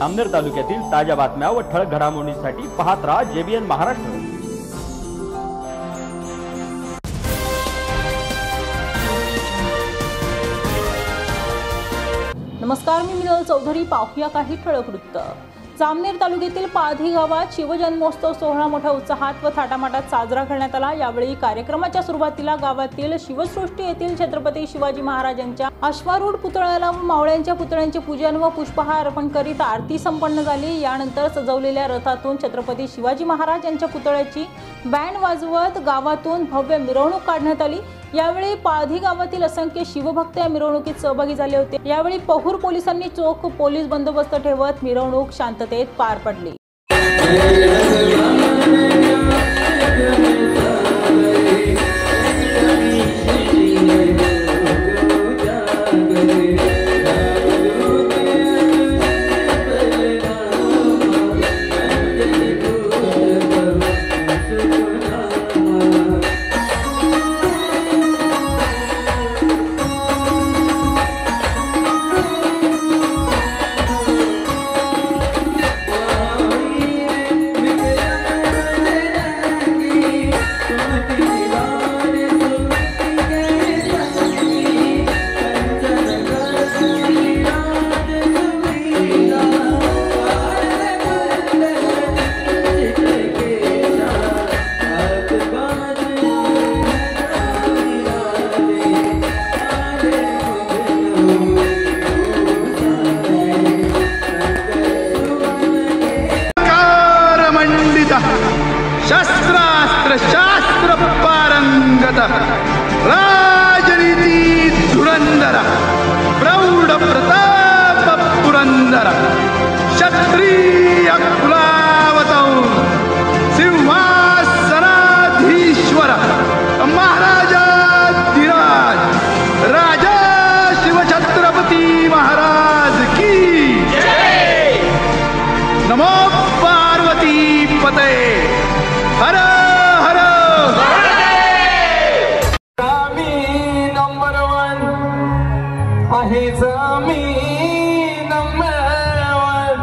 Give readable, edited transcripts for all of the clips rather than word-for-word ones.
जामनेर तालुक्यातील ताज्या बातम्या व ठळक घडामोडींसाठी पाहत राहा JBN महाराष्ट्र। नमस्कार, मी मिनल चौधरी। पाहूया काही ठळक वृत्त। जामनेर तालुक्यातील पाधी गावात शिवजन्मोत्सव सोहळा मोठ्या उत्साहात व थाटामाटात साजरा करण्यात आला। यावेळी कार्यक्रमाच्या सुरुवातीला गावातील शिवसृष्टी येथील छत्रपती शिवाजी महाराजांच्या अश्वारूढ पुतळ्याला व मावळ्यांच्या पुतळ्यांचे पूजन व पुष्पहार अर्पण करीत आरती संपन्न झाली। यानंतर सजवलेल्या रथातून छत्रपती शिवाजी महाराज यांच्या पुतळ्याची बँड वाजवत गावातून भव्य मिरवणूक काढण्यात आली। यावेळी पाधी गावातील असंख्य शिवभक्त या मिरवणुकीत सहभागी झाले होते। यावेळी पहूर पोलिसांनी चोख पोलीस बंदोबस्त ठेवत मिरवणूक शांततेत पार पडली। शास्त्रास्त्र शास्त्र पारंगत राजनीती धुरंधर प्रौढ प्रताप पुरंदर क्षत्रिय कुलावतौ सिंहासनाधीश्वर महाराजाधिराज राजा शिवछत्रपती महाराज की जय। नमो पार्वती पते हर हर आम्ही नंबर 1 आहेच, आम्ही नंबर 1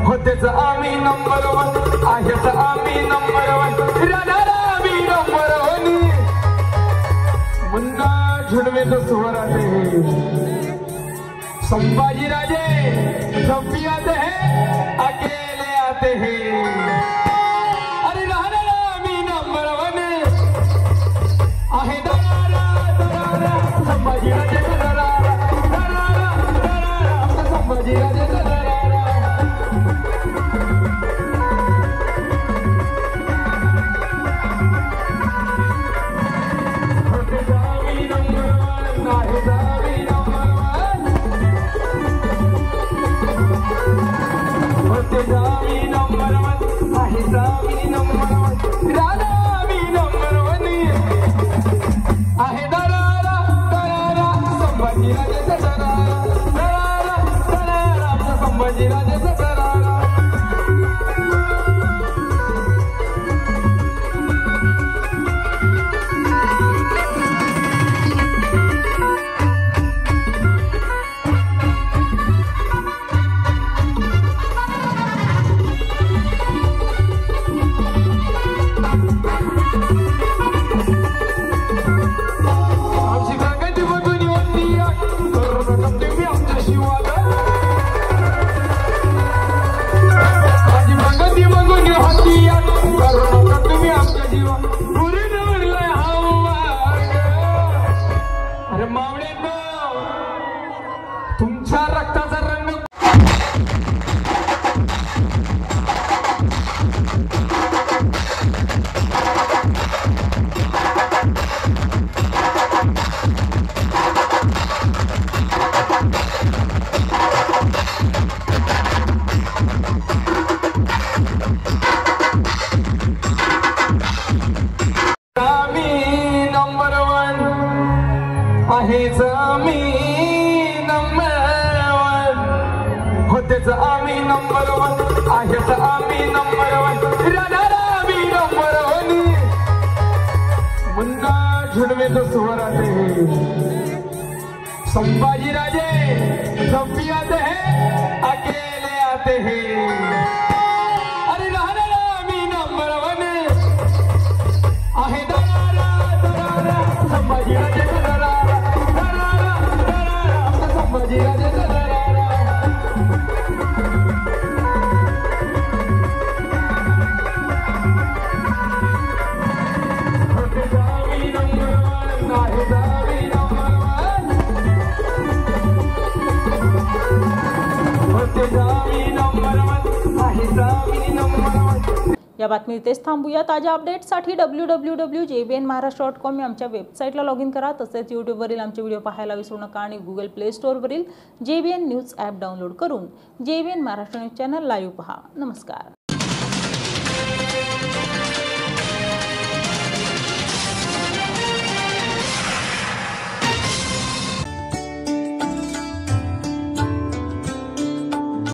होतेच, आम्ही नंबर 1 आहेच, आम्ही नंबर 1 राहणार आम्ही नंबर 1 मुन्ना झुडवे तो सुवराते संभाजी राजे जब भी आते हैं अकेले आते हैं। तुमच्या रक्ताचा रंग आहेच, आम्ही नंबर 1 होतेच, आम्ही नंबर 1 आहेच, आम्ही नंबर 1 राहणार आम्ही नंबर 1 मुन्ना झुडवे तो सुवराते संभाजी राजे जब भी आते हैं अकेले आते जाते हैं अरे राजा मी नंबर वन आहे दरारा दरारा संभाजीराजे दरारा दरारा दरारा संभाजीराजे दरारा या बातमी इथेच थांबूया। ताज्या अपडेट्ससाठी www.jbnmaharashtra.com या आमच्या वेबसाईटला लॉग इन करा। तसेच यूट्यूबवरील आमचे व्हिडिओ पाहायला विसरू नका आणि गुगल प्ले स्टोअरवरील JBN न्यूज ॲप डाउनलोड करून JBN Maharashtra news channel live पहा। नमस्कार।